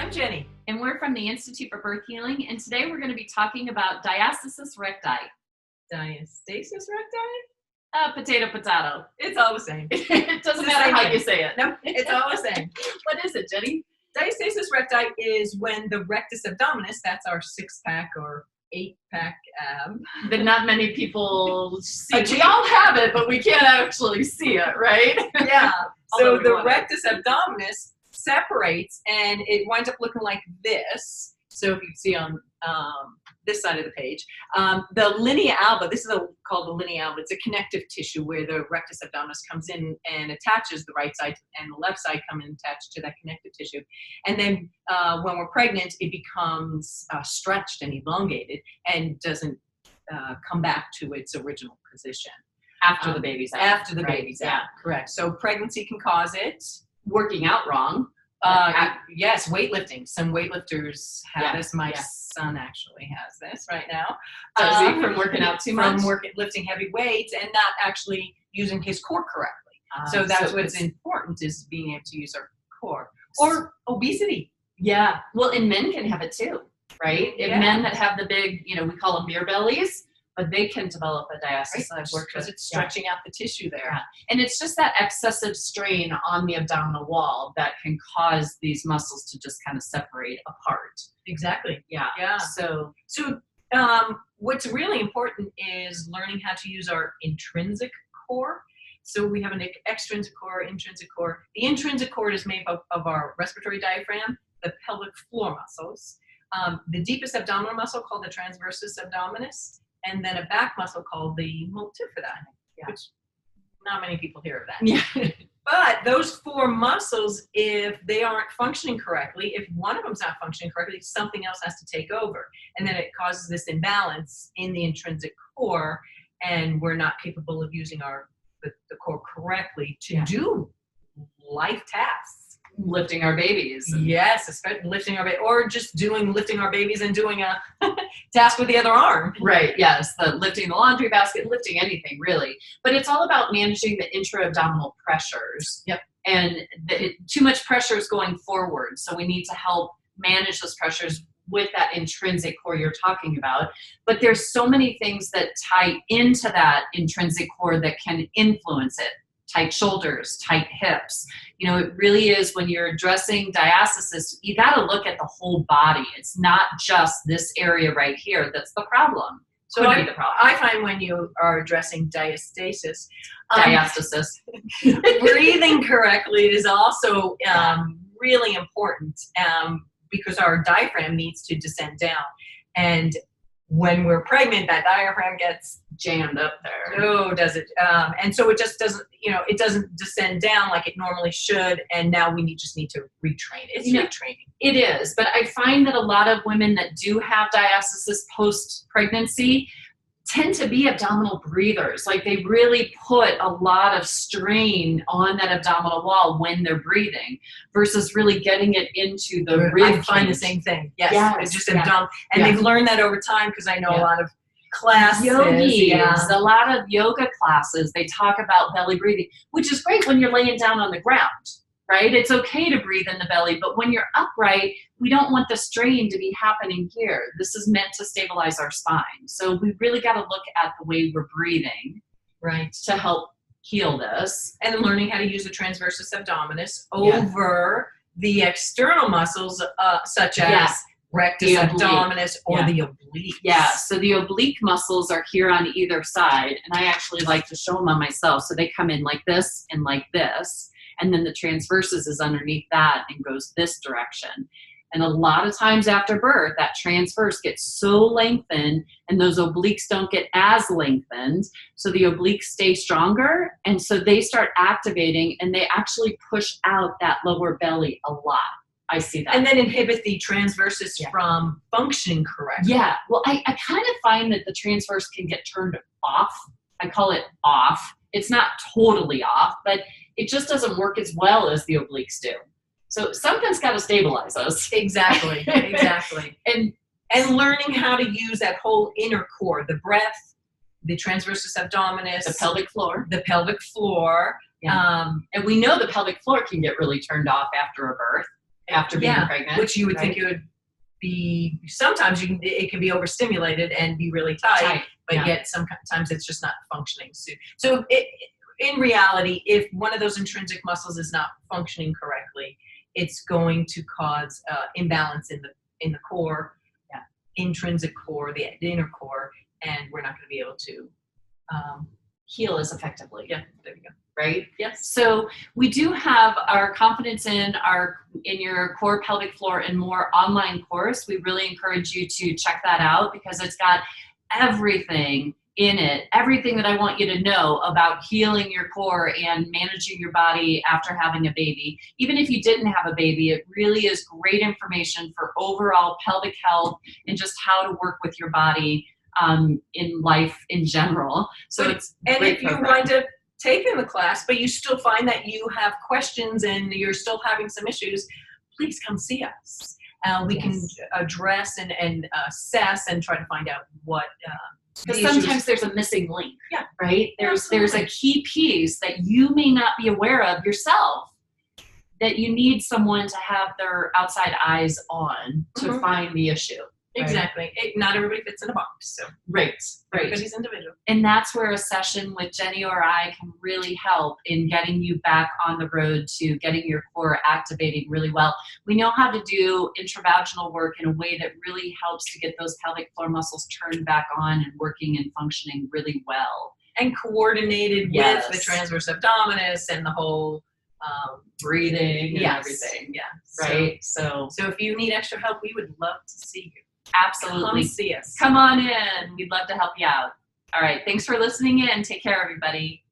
I'm Jenny. And we're from the Institute for Birth Healing, and today we're going to be talking about Diastasis Recti. Diastasis Recti? Potato, potato. It's all the same. It doesn't matter how you say it. No, it's all the same. What is it, Jenny? Diastasis recti is when the rectus abdominis, that's our 6-pack or 8-pack ab. That not many people see. We all have it, but we can't actually see it, right? Yeah. So the rectus abdominis separates and it winds up looking like this. So if you see on this side of the page, the Linea Alba, this is called the Linea Alba. It's a connective tissue where the rectus abdominis comes in and attaches the right side and the left side come in attached to that connective tissue. And then when we're pregnant, it becomes stretched and elongated and doesn't come back to its original position. After the baby's out. After the baby's out, correct. So pregnancy can cause it. Working out wrong. Yes, weightlifting. Some weightlifters have this. My son actually has this right now. Does he? From working out too much? From lifting heavy weights and not actually using his core correctly. So that's what's important, is being able to use our core. Or obesity. Yeah. Well, and men can have it too, right? If men that have the big, we call them beer bellies, but they can develop a diastasis because it's stretching out the tissue there. Yeah. And it's just that excessive strain on the abdominal wall that can cause these muscles to just kind of separate apart. Exactly. Yeah. Yeah. So what's really important is learning how to use our intrinsic core. So we have an extrinsic core, intrinsic core. The intrinsic core is made up of our respiratory diaphragm, the pelvic floor muscles, the deepest abdominal muscle called the transversus abdominis, and then a back muscle called the multifida, which not many people hear of that. Yeah. But those 4 muscles, if they aren't functioning correctly, if one of them's not functioning correctly, something else has to take over. And then it causes this imbalance in the intrinsic core, and we're not capable of using the core correctly to do life tasks. Lifting our babies. Yes, especially lifting our baby, or just lifting our babies and doing a task with the other arm. Right, yes, lifting the laundry basket, lifting anything really. But it's all about managing the intra-abdominal pressures. Yep. And too much pressure is going forward, so we need to help manage those pressures with that intrinsic core you're talking about. But there's so many things that tie into that intrinsic core that can influence it. Tight shoulders, tight hips. It really is, when you're addressing diastasis, you got to look at the whole body. It's not just this area right here that's the problem. So I find when you are addressing diastasis, breathing correctly is also really important, because our diaphragm needs to descend down. And when we're pregnant, that diaphragm gets jammed up there. Oh, does it? And so it just doesn't, it doesn't descend down like it normally should. And now we just need to retrain it. It's retraining. It is. But I find that a lot of women that do have diastasis post-pregnancy tend to be abdominal breathers. Like, they really put a lot of strain on that abdominal wall when they're breathing versus really getting it into the rib. I find the same thing. Yes. It's just abdominal. And they've learned that over time, because I know a lot of classes. Yogis, a lot of yoga classes, they talk about belly breathing, which is great when you're laying down on the ground, right? It's okay to breathe in the belly, but when you're upright, we don't want the strain to be happening here. This is meant to stabilize our spine. So we really got to look at the way we're breathing, right, to help heal this. And learning how to use the transversus abdominis over the external muscles, such as rectus abdominis or the obliques. Yeah, so the oblique muscles are here on either side, and I actually like to show them on myself. So they come in like this and like this, and then the transversus is underneath that and goes this direction. And a lot of times after birth, that transverse gets so lengthened and those obliques don't get as lengthened. So the obliques stay stronger, and so they start activating and they actually push out that lower belly a lot. I see that. And then inhibit the transversus from functioning correctly. Yeah. Well, I kind of find that the transverse can get turned off. I call it off. It's not totally off, but it just doesn't work as well as the obliques do. So something's got to stabilize us. Exactly. And learning how to use that whole inner core, the breath, the transversus abdominis, the pelvic floor. Yeah. And we know the pelvic floor can get really turned off after a birth. after being pregnant. Which you would think it would be, sometimes it can be overstimulated and be really tight. But yet sometimes it's just not functioning. So in reality, if one of those intrinsic muscles is not functioning correctly, it's going to cause imbalance in the core, intrinsic core, the inner core, and we're not going to be able to heal as effectively. Yeah, there we go. Right? Yes. So we do have our Confidence in your Core Pelvic Floor and More online course. We really encourage you to check that out because it's got everything in it, everything that I want you to know about healing your core and managing your body after having a baby. Even if you didn't have a baby, it really is great information for overall pelvic health and just how to work with your body in life in general. So it's and great if you program. wind up taking the class, but you still find that you have questions and you're still having some issues, please come see us. We can address and assess and try to find out what. Because sometimes there's a missing link, right? There's Absolutely. a key piece that you may not be aware of yourself that you need someone to have their outside eyes on to find the issue. Right? Exactly. Not everybody fits in a box, so everybody's individual. And that's where a session with Jeni or I can really help in getting you back on the road to getting your core activating really well. We know how to do intravaginal work in a way that really helps to get those pelvic floor muscles turned back on and working and functioning really well. And coordinated with the transverse abdominis and the whole breathing and everything. Yeah. Right? So if you need extra help, we would love to see you. Absolutely. Come see us. Come on in. We'd love to help you out. All right. Thanks for listening in. Take care, everybody.